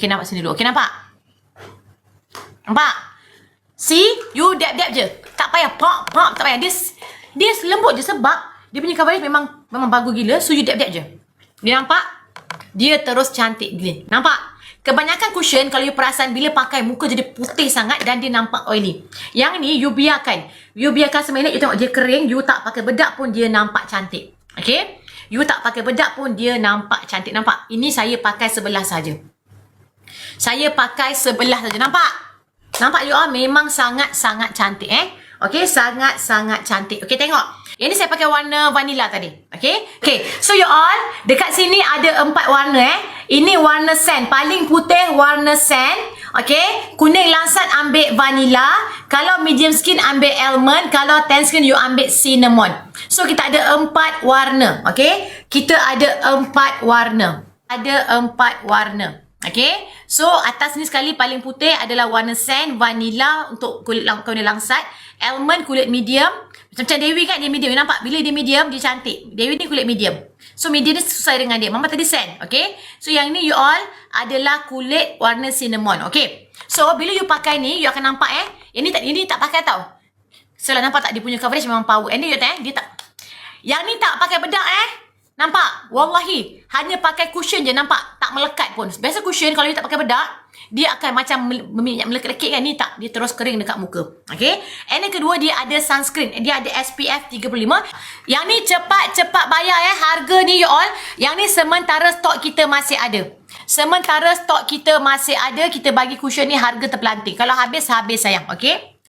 Okay, nampak sini dulu. Okay, nampak? Nampak? See? You dab-dab je. Tak payah pop, tak payah. Dia lembut je sebab dia punya coverage memang bagus gila. So, you dab-dab je. Dia nampak? Dia terus cantik gila. Nampak? Kebanyakan cushion kalau you perasan bila pakai muka jadi putih sangat dan dia nampak oily. Yang ni you biarkan. You biarkan seminit, you tengok dia kering, you tak pakai bedak pun dia nampak cantik. Okay? You tak pakai bedak pun dia nampak cantik. Nampak? Ini saya pakai sebelah saja. Saya pakai sebelah saja. Nampak? Nampak you all memang sangat-sangat cantik Okay, sangat-sangat cantik. Okay, tengok. Yang ni saya pakai warna vanilla tadi. Okay. Okay, so you all, dekat sini ada 4 warna Ini warna sand. Paling putih warna sand. Okay. Kuning langsat ambil vanilla. Kalau medium skin ambil almond. Kalau tan skin you ambil cinnamon. So kita ada 4 warna. Okay. Kita ada 4 warna. Ada 4 warna. Okay. So atas ni sekali paling putih adalah warna sand. Vanilla untuk kulit langsat. Almond kulit medium. Macam Dewi kan dia medium. Nampak? Bila dia medium, dia cantik. Dewi ni kulit medium. So, medium ni sesuai dengan dia. Mama tadi sand. Okay? So, yang ni you all adalah kulit warna cinnamon. Okay? So, bila you pakai ni, you akan nampak Yang ni tak pakai tau. Setelah nampak tak? Dia punya coverage memang power. And then you tengok, dia tak. Yang ni tak pakai bedak Nampak? Wallahi. Hanya pakai cushion je. Nampak? Tak melekat pun. Biasa cushion kalau you tak pakai bedak, dia akan macam melekat-lekit kan. Ni tak. Dia terus kering dekat muka. Okay. And yang kedua, dia ada sunscreen. Dia ada SPF 35. Yang ni cepat-cepat bayar Harga ni you all. Yang ni sementara stok kita masih ada. Sementara stok kita masih ada. Kita bagi cushion ni harga terpelanting. Kalau habis sayang. Okay.